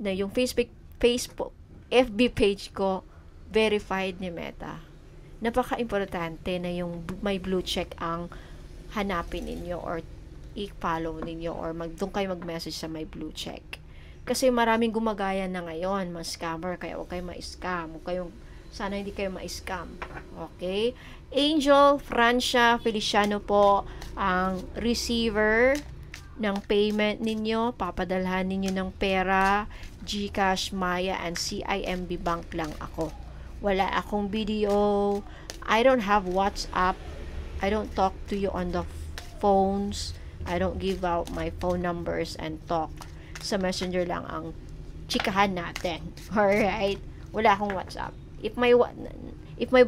Speaker 1: Na yung Facebook FB page ko, verified ni Meta. Napaka-importante na yung may blue check ang hanapin ninyo or i-follow ninyo or doon kayo mag-message sa may blue check. Kasi maraming gumagaya na ngayon, mga scammer, kaya huwag kayo ma-scam, huwag kayong Sana hindi kayo ma-scam. Okay? Angel Francia Feliciano po ang receiver ng payment ninyo. Papadalhan ninyo ng pera, GCash, Maya, and CIMB Bank lang ako. Wala akong video. I don't have WhatsApp. I don't talk to you on the phones. I don't give out my phone numbers and talk. Sa Messenger lang ang chikahan natin. Alright? Wala akong WhatsApp. If may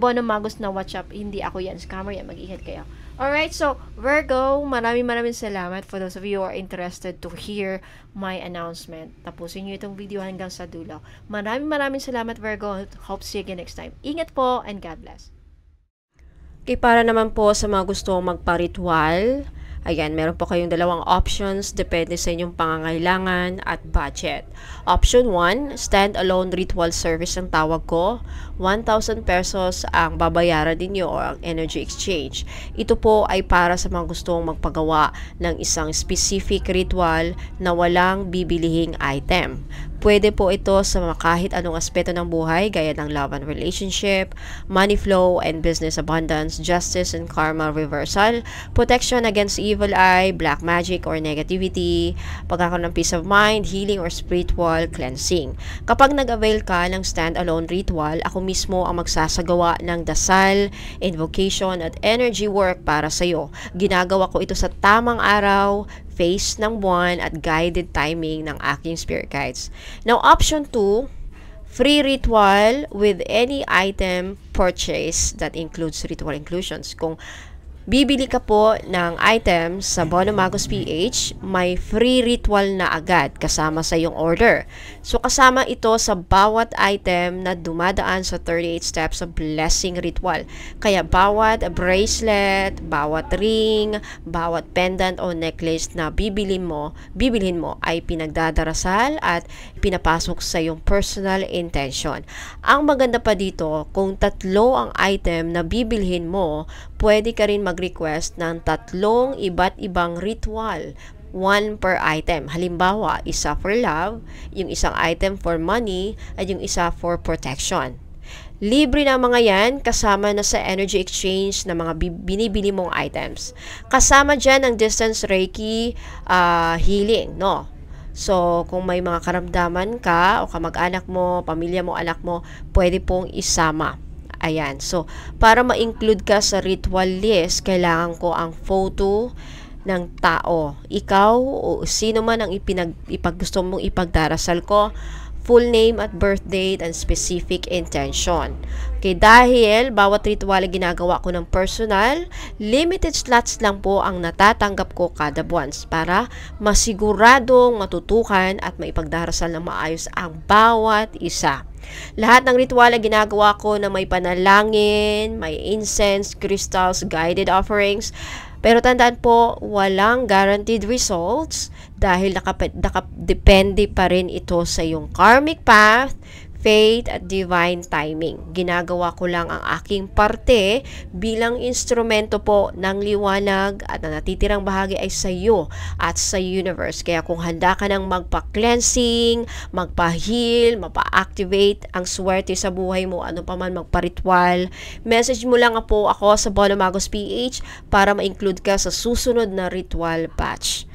Speaker 1: Bono Magos na WhatsApp, hindi ako yan. Scammer yan. Mag-ingat kayo. Alright, so Virgo, maraming salamat for those of you who are interested to hear my announcement. Tapusin nyo itong video hanggang sa dulo. Maraming salamat, Virgo. Hope to see you again next time. Ingat po and God bless. Okay, para naman po sa mga gusto magpa-ritual, ayan, meron po kayong dalawang options, depende sa inyong pangangailangan at budget. Option 1, stand-alone ritual service ang tawag ko. 1,000 pesos ang babayaran ninyo o ang energy exchange. Ito po ay para sa mga gustong magpagawa ng isang specific ritual na walang bibilihing item. Pwede po ito sa kahit anong aspeto ng buhay gaya ng love and relationship, money flow and business abundance, justice and karma reversal, protection against evil eye, black magic or negativity, pagkakaroon ng peace of mind, healing or spiritual cleansing. Kapag nag-avail ka ng stand-alone ritual, ako mismo ang magsasagawa ng dasal, invocation at energy work para sa iyo. Ginagawa ko ito sa tamang araw, phase ng buwan at guided timing ng aking spirit guides. Now, option 2, free ritual with any item purchase that includes ritual inclusions. Kung bibili ka po ng items sa Bono Magos PH, may free ritual na agad kasama sa iyong order. So, kasama ito sa bawat item na dumadaan sa 38 steps of blessing ritual. Kaya, bawat bracelet, bawat ring, bawat pendant o necklace na bibilhin mo ay pinagdadarasal at pinapasok sa iyong personal intention. Ang maganda pa dito, kung 3 ang item na bibilhin mo, pwede ka rin mag-request ng 3 iba't ibang ritual, 1 per item. Halimbawa, isa for love, yung isang item for money, at yung isa for protection. Libre na mga yan, kasama na sa energy exchange na mga binibili mong items. Kasama dyan ang distance Reiki healing, no? So, kung may mga karamdaman ka o kamag-anak mo, pamilya mo, anak mo, pwede pong isama. Ayan. So, para ma-include ka sa ritual list, kailangan ko ang photo ng tao. Ikaw o sino man ang gusto mong ipagdarasal ko, full name at birth date and specific intention. Okay, dahil bawat ritual ay ginagawa ko ng personal, limited slots lang po ang natatanggap ko kada buwan para masiguradong matutukan at maipagdarasal ng maayos ang bawat isa. Lahat ng ritual ay ginagawa ko na may panalangin, may incense, crystals, guided offerings. Pero tandaan po, walang guaranteed results dahil depende pa rin ito sa iyong karmic path, faith at divine timing. Ginagawa ko lang ang aking parte bilang instrumento po ng liwanag at ang natitirang bahagi ay sa iyo at sa universe. Kaya kung handa ka ng magpa-cleansing, magpa-heal, mapa-activate ang swerte sa buhay mo, ano pa man magpa-ritual, message mo lang po ako sa Bono Magos PH para ma-include ka sa susunod na ritual batch.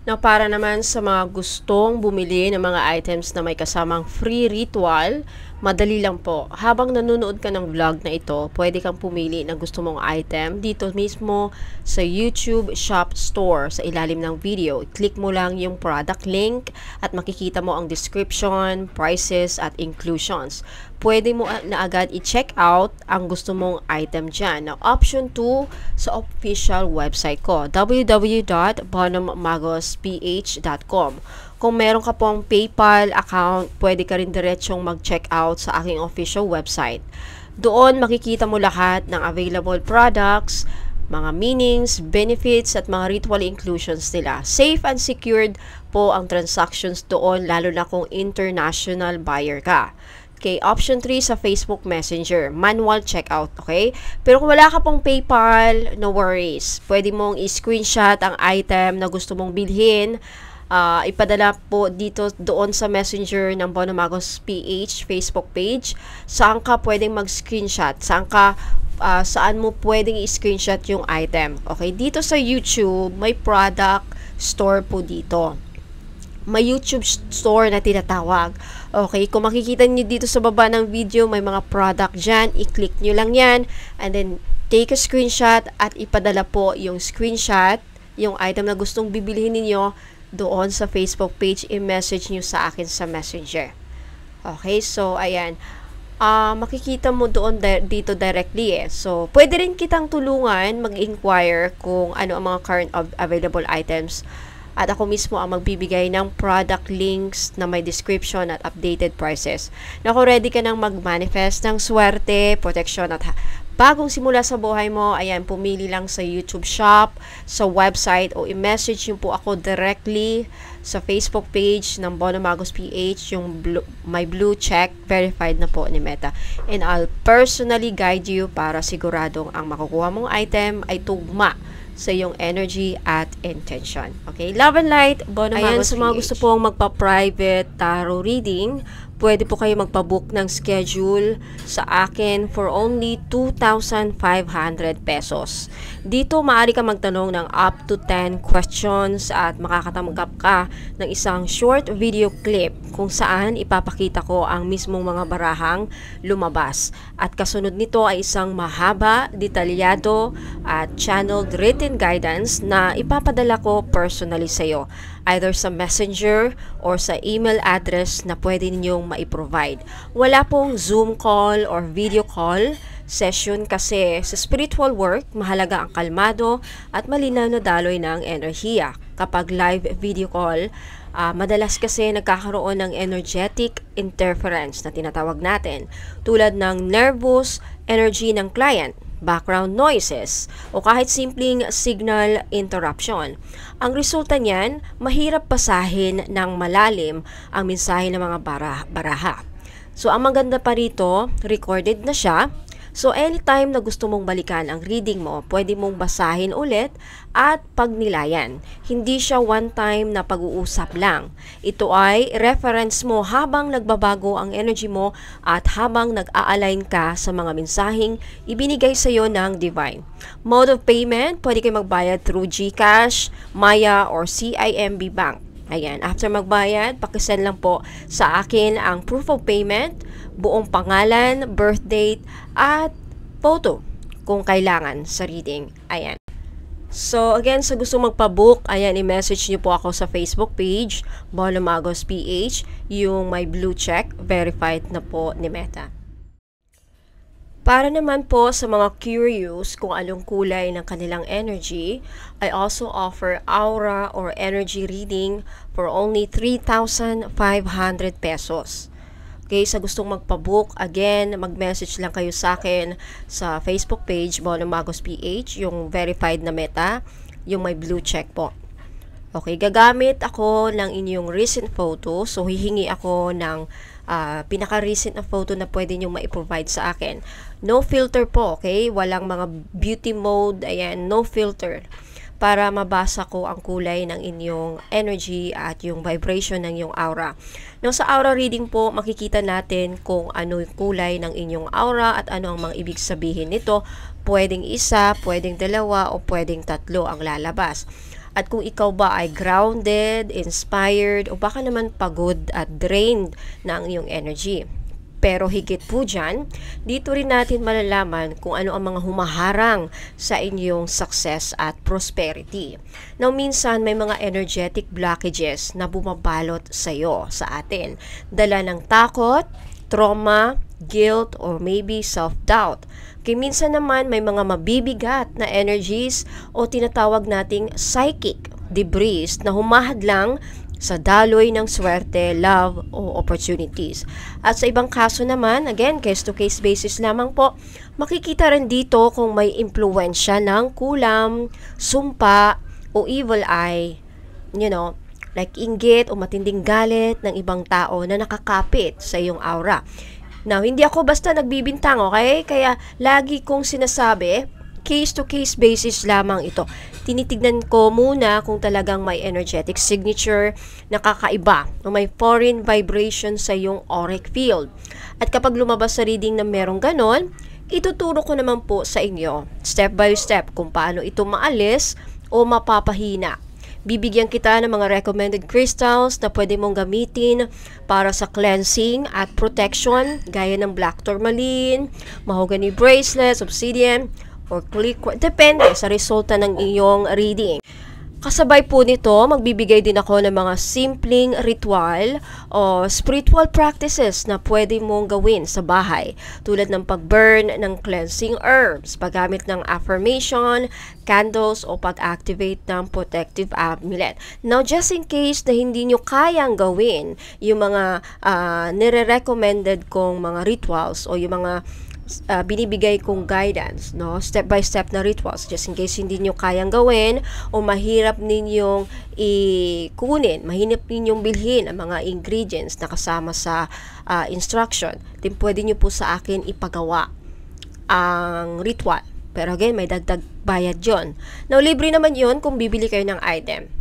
Speaker 1: Now, para naman sa mga gustong bumili ng mga items na may kasamang free ritual, madali lang po. Habang nanonood ka ng vlog na ito, pwede kang pumili ng gusto mong item dito mismo sa YouTube Shop Store sa ilalim ng video. Click mo lang yung product link at makikita mo ang description, prices at inclusions. Pwede mo na agad i-check out ang gusto mong item dyan. Now, option 2 sa official website ko, www.bonomagosph.com. Kung meron ka pong PayPal account, pwede ka rin diretsong mag-check out sa aking official website. Doon makikita mo lahat ng available products, mga meanings, benefits, at mga ritual inclusions nila. Safe and secured po ang transactions doon, lalo na kung international buyer ka. Okay, option 3 sa Facebook Messenger, manual checkout, okay? Pero kung wala ka pong PayPal, no worries. Pwede mong i-screenshot ang item na gusto mong bilhin ipadala po dito doon sa messenger ng Bono Magos PH Facebook page. Saan ka pwedeng mag-screenshot? Saan mo pwedeng i-screenshot yung item. Okay, dito sa YouTube, may product store po dito. May YouTube store na tinatawag. Okay, kung makikita niyo dito sa baba ng video, may mga product dyan. I-click nyo lang yan. And then, take a screenshot at ipadala po yung screenshot, yung item na gustong bibilihin ninyo doon sa Facebook page. I-message nyo sa akin sa Messenger. Okay, so, ayan. Makikita mo doon dito directly eh. So, pwede rin kitang tulungan mag-inquire kung ano ang mga current available items. At ako mismo ang magbibigay ng product links na may description at updated prices. Na kung ready ka nang mag-manifest ng swerte, protection at bagong simula sa buhay mo, ayan, pumili lang sa YouTube shop, sa website, o i-message nyo po ako directly sa Facebook page ng Bono Magos PH, yung may blue check, verified na po ni Meta. And I'll personally guide you para siguradong ang makukuha mong item ay tugma sa iyong energy at intention. Okay? Love and light, Bono Magos PH. Ayan, sa mga gusto pong magpa-private tarot reading, pwede po kayo magpa-book ng schedule sa akin for only 2,500 pesos. Dito, maaari ka magtanong ng up to 10 questions at makakatanggap ka ng isang short video clip kung saan ipapakita ko ang mismong mga barahang lumabas. At kasunod nito ay isang mahaba, detalyado at channeled written guidance na ipapadala ko personally sa iyo, either sa messenger or sa email address na pwede ninyong ma-provide. Wala pong Zoom call or video call session kasi sa spiritual work, mahalaga ang kalmado at malinaw na daloy ng enerhiya. Kapag live video call, madalas kasi nagkakaroon ng energetic interference na tinatawag natin, tulad ng nervous energy ng client, background noises, o kahit simpleng signal interruption. Ang resulta niyan, mahirap basahin ng malalim ang mensahe ng mga baraha. So, ang maganda pa rito, recorded na siya. So, anytime na gusto mong balikan ang reading mo, pwede mong basahin ulit at pagnilayan. Hindi siya one time na pag-uusap lang. Ito ay reference mo habang nagbabago ang energy mo at habang nag-a-align ka sa mga mensaheng ibinigay sa iyo ng Divine. Mode of payment, pwede kayo magbayad through GCash, Maya, or CIMB Bank. Ayan, after magbayad, pakisend lang po sa akin ang proof of payment, buong pangalan, birth date, at photo kung kailangan sa reading. Ayan. So, again, sa gusto magpabook, ayan, i-message niyo po ako sa Facebook page, Bono Magos PH, yung may blue check, verified na po ni Meta. Para naman po sa mga curious kung anong kulay ng kanilang energy, I also offer aura or energy reading for only 3,500 pesos. Okay, sa gustong magpabook, again, mag-message lang kayo sa akin sa Facebook page, Bono Magos PH, yung verified na Meta, yung may blue check po. Okay, gagamit ako ng inyong recent photo, so hihingi ako ng pinaka-recent na photo na pwede nyo ma-provide sa akin. No filter po, okay? Walang mga beauty mode, ayan, no filter. Para mabasa ko ang kulay ng inyong energy at yung vibration ng inyong aura. Now, sa aura reading po, makikita natin kung ano yung kulay ng inyong aura at ano ang mga ibig sabihin nito. Pwedeng isa, pwedeng dalawa, o pwedeng tatlo ang lalabas. At kung ikaw ba ay grounded, inspired, o baka naman pagod at drained na ang iyong energy. Pero higit po dyan, dito rin natin malalaman kung ano ang mga humaharang sa inyong success at prosperity. Now, minsan may mga energetic blockages na bumabalot sa iyo, sa atin. Dala ng takot, trauma, guilt, or maybe self-doubt. Kaya minsan naman may mga mabibigat na energies o tinatawag nating psychic debris na humahadlang sa daloy ng swerte, love, o opportunities. At sa ibang kaso naman, again, case-to-case basis lamang po, makikita rin dito kung may impluensya ng kulam, sumpa, o evil eye, like inggit o matinding galit ng ibang tao na nakakapit sa iyong aura. Now, hindi ako basta nagbibintang, okay? Kaya lagi kong sinasabi,
Speaker 2: case-to-case basis lamang ito. Tinitignan ko muna kung talagang may energetic signature na kakaiba o may foreign vibration sa iyong auric field. At kapag lumabas sa reading na merong ganon, ituturo ko naman po sa inyo step by step kung paano ito maalis o mapapahina. Bibigyan kita ng mga recommended crystals na pwede mong gamitin para sa cleansing at protection gaya ng black tourmaline, mahogany bracelets, obsidian, or click. Depende sa resulta ng iyong reading. Kasabay po nito, magbibigay din ako ng mga simpleng ritual o spiritual practices na pwede mong gawin sa bahay. Tulad ng pag-burn ng cleansing herbs, paggamit ng affirmation, candles, o pag-activate ng protective amulet. Now, just in case na hindi nyo kayang gawin yung mga nire-recommended kong mga rituals o yung mga binibigay kong guidance, no? Step by step na rituals, just in case hindi nyo kayang gawin o mahirap ninyong ikunin, mahirap ninyong bilhin ang mga ingredients na kasama sa instruction, then pwede nyo po sa akin ipagawa ang ritual. Pero again, may dagdag bayad yon. Now, libre naman yon kung bibili kayo ng item.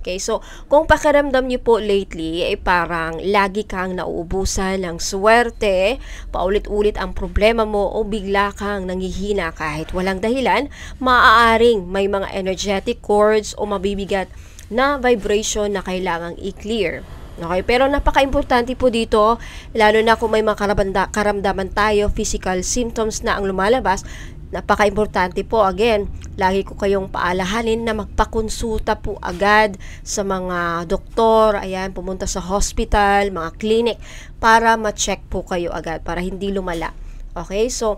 Speaker 2: Okay, so kung pakiramdam niyo po lately ay parang lagi kang nauubusan ng swerte, paulit-ulit ang problema mo o bigla kang nangihina kahit walang dahilan, maaaring may mga energetic cords o mabibigat na vibration na kailangang i-clear. Okay, pero napaka-importante po dito, lalo na kung may mga karamdaman tayo, physical symptoms na ang lumalabas, napaka-importante po, again, lagi ko kayong paalahanin na magpakonsulta po agad sa mga doktor, ayan, pumunta sa hospital, mga clinic, para ma-check po kayo agad, para hindi lumala. Okay, so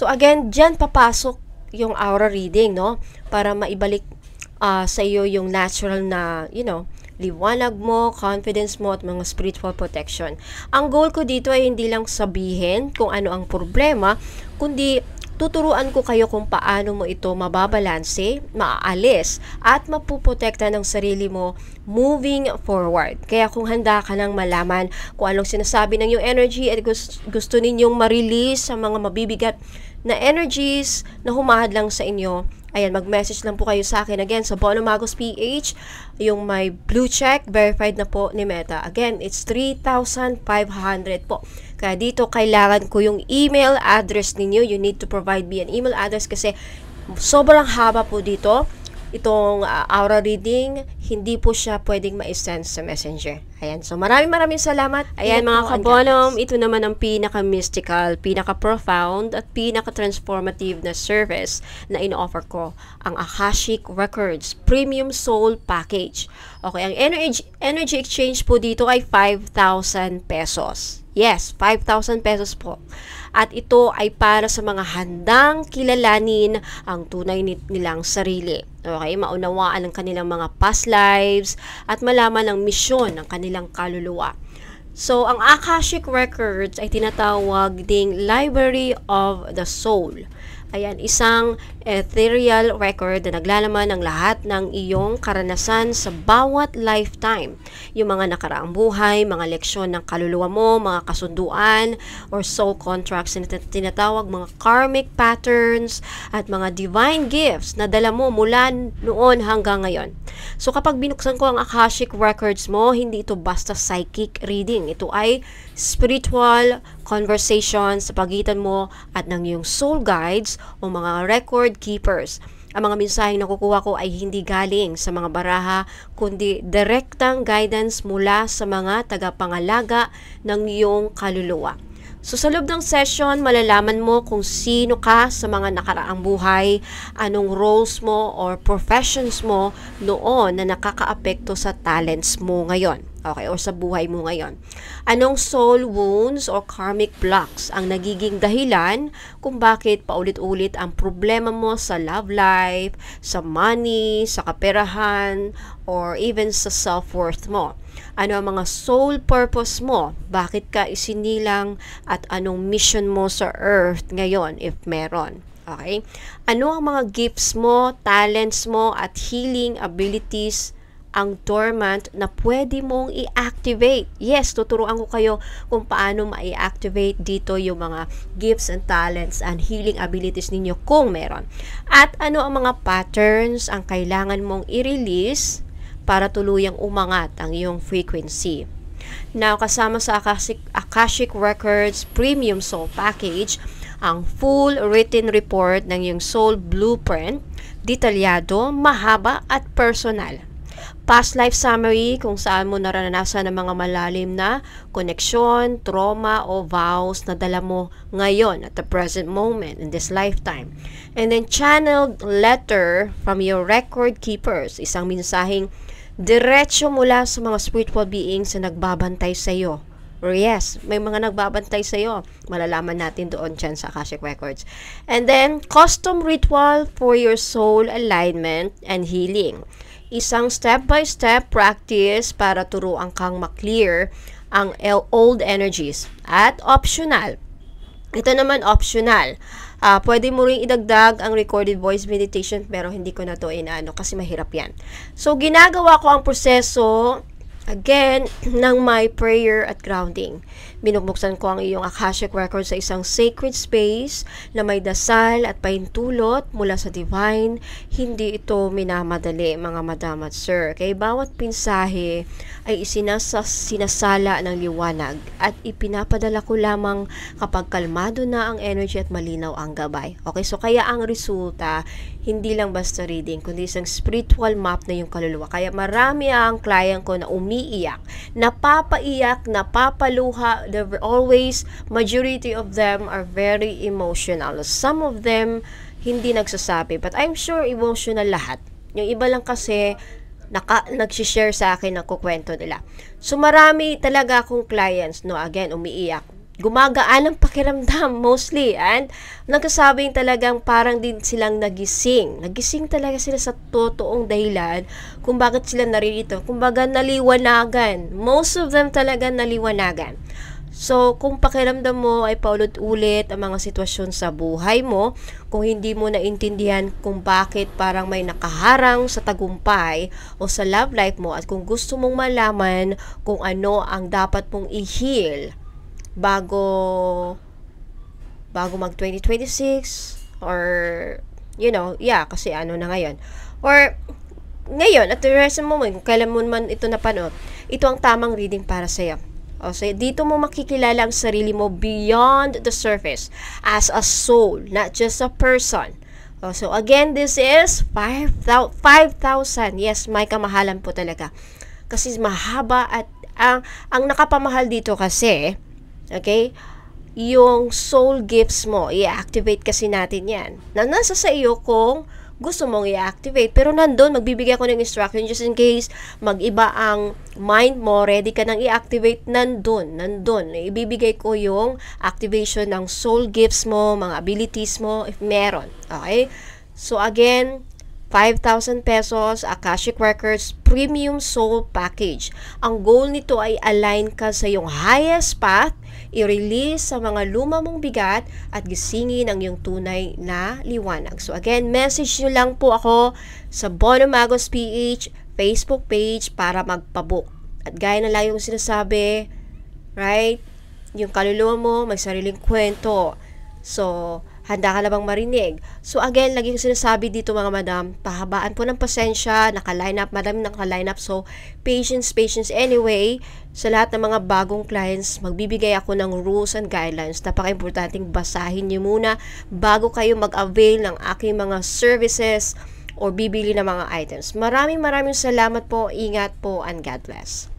Speaker 2: again, dyan papasok yung aura reading, no? Para maibalik sa iyo yung natural na, liwanag mo, confidence mo, at mga spiritual protection. Ang goal ko dito ay hindi lang sabihin kung ano ang problema, kundi tuturuan ko kayo kung paano mo ito mababalanse, maaalis, at mapuprotekta ng sarili mo moving forward. Kaya kung handa ka nang malaman kung anong sinasabi ng yung energy at gusto ninyong ma-release sa mga mabibigat na energies na humahadlang sa inyo, ayan, mag-message lang po kayo sa akin. Again, sa Bono Magos PH, yung may blue check, verified na po ni Meta. Again, it's 3,500 po. Kaya dito, kailangan ko yung email address ninyo. You need to provide me an email address kasi sobrang haba po dito. Itong aura reading, hindi po siya pwedeng ma-send sa messenger. Ayan, so maraming salamat. Ayan mga kabonom, ito naman ang pinaka-mystical, pinaka-profound, at pinaka-transformative na service na in-offer ko, ang Akashic Records Premium Soul Package. Okay, ang energy exchange po dito ay 5,000 pesos. Yes, 5,000 pesos po. At ito ay para sa mga handang kilalanin ang tunay nilang sarili. Okay, maunawaan ang kanilang mga past lives at malaman ang misyon ng kanilang kaluluwa. So, ang Akashic Records ay tinatawag ding Library of the Soul. Ayan, isang ethereal record na naglalaman ng lahat ng iyong karanasan sa bawat lifetime. Yung mga nakaraang buhay, mga leksyon ng kaluluwa mo, mga kasunduan or soul contracts na tinatawag, mga karmic patterns at mga divine gifts na dala mo mula noon hanggang ngayon. So kapag binuksan ko ang Akashic Records mo, hindi ito basta psychic reading. Ito ay spiritual conversation sa pagitan mo at ng iyong soul guides o mga record keepers. Ang mga mensaheng nakukuha ko ay hindi galing sa mga baraha, kundi direktang guidance mula sa mga tagapangalaga ng iyong kaluluwa. So sa loob ng session, malalaman mo kung sino ka sa mga nakaraang buhay, anong roles mo or professions mo noon na nakakaapekto sa talents mo ngayon. Okay, o sa buhay mo ngayon. Anong soul wounds or karmic blocks ang nagiging dahilan kung bakit paulit-ulit ang problema mo sa love life, sa money, sa kaperahan, or even sa self-worth mo. Ano ang mga soul purpose mo? Bakit ka isinilang at anong mission mo sa earth ngayon if meron? Okay? Ano ang mga gifts mo, talents mo, at healing abilities ang dormant na pwede mong i-activate. Yes, tuturuan ko kayo kung paano ma-i-activate dito yung mga gifts and talents and healing abilities ninyo kung meron. At ano ang mga patterns ang kailangan mong i-release para tuluyang umangat ang iyong frequency. Now, kasama sa Akashic Records Premium Soul Package, ang full written report ng iyong soul blueprint, detalyado, mahaba at personal. Past life summary kung saan mo naranasan ng mga malalim na koneksyon, trauma o vows na dala mo ngayon at the present moment in this lifetime. And then channeled letter from your record keepers, isang mensaheng diretso mula sa mga spiritual beings na nagbabantay sa iyo. Or yes, may mga nagbabantay sa iyo. Malalaman natin doon dyan sa Akashic Records. And then, custom ritual for your soul alignment and healing. Isang step-by-step practice para turuan kang maklear ang old energies. At optional. Ito naman optional. Pwede mo rin idagdag ang recorded voice meditation pero hindi ko na to inaano kasi mahirap yan. So, ginagawa ko ang proseso again, ng my prayer at grounding. Binubuksan ko ang iyong Akashic Records sa isang sacred space na may dasal at pahintulot mula sa divine. Hindi ito minamadali, mga madam at sir. Kaya bawat pinsahe ay sinasala ng liwanag at ipinapadala ko lamang kapag kalmado na ang energy at malinaw ang gabay. Okay, so kaya ang resulta, hindi lang basta reading, kundi isang spiritual map na yung kaluluwa. Kaya marami ang client ko na umiiyak, napapaiyak, napapaluha. Always, majority of them are very emotional. Some of them, hindi nagsasabi. But I'm sure emotional lahat. Yung iba lang kasi, nagsishare sa akin ng kukwento nila. So, marami talaga akong clients, no, again, umiiyak. Gumagaan ang pakiramdam mostly and nagkasabing talagang parang din silang nagising. Nagising talaga sila sa totoong dahilan kung bakit sila naririto. Kumbaga naliwanagan. Most of them talaga naliwanagan. So, kung pakiramdam mo ay paulit-ulit ang mga sitwasyon sa buhay mo, kung hindi mo naintindihan kung bakit parang may nakaharang sa tagumpay o sa love life mo at kung gusto mong malaman kung ano ang dapat mong i-heal bago mag 2026 or kasi ano na ngayon or ngayon at the rest moment kung kailan mo man ito napanood, ito ang tamang reading para sa iyo. So, dito mo makikilala ang sarili mo beyond the surface as a soul, not just a person. So again, this is 5,000. Yes, may kamahalan po talaga kasi mahaba at ang nakapamahal dito kasi, okay, yung soul gifts mo, i-activate kasi natin yan. Nasa sa iyo kung gusto mong i-activate. Pero nandun, magbibigay ako ng instruction just in case mag-iba ang mind mo, ready ka nang i-activate, nandun. Ibibigay ko yung activation ng soul gifts mo, mga abilities mo, if meron. Okay? So again, 5,000 pesos, Akashic Records Premium Soul Package. Ang goal nito ay align ka sa iyong highest path, i-release sa mga luma mong bigat at gisingin ang iyong tunay na liwanag. So again, message nyo lang po ako sa Bono Magos PH Facebook page para magpabook. At gaya na lang yung sinasabi, right? Yung kaluluwa mo, may sariling kwento. So, handa ka na bang marinig? So again, lagi ko sinasabi dito mga madam, pahabaan po ng pasensya, naka-line up, madami naka-line up. So, patience anyway. Sa lahat ng mga bagong clients, magbibigay ako ng rules and guidelines. Napaka-importanting basahin niyo muna bago kayo mag-avail ng aking mga services or bibili ng mga items. Maraming salamat po, ingat po, and God bless.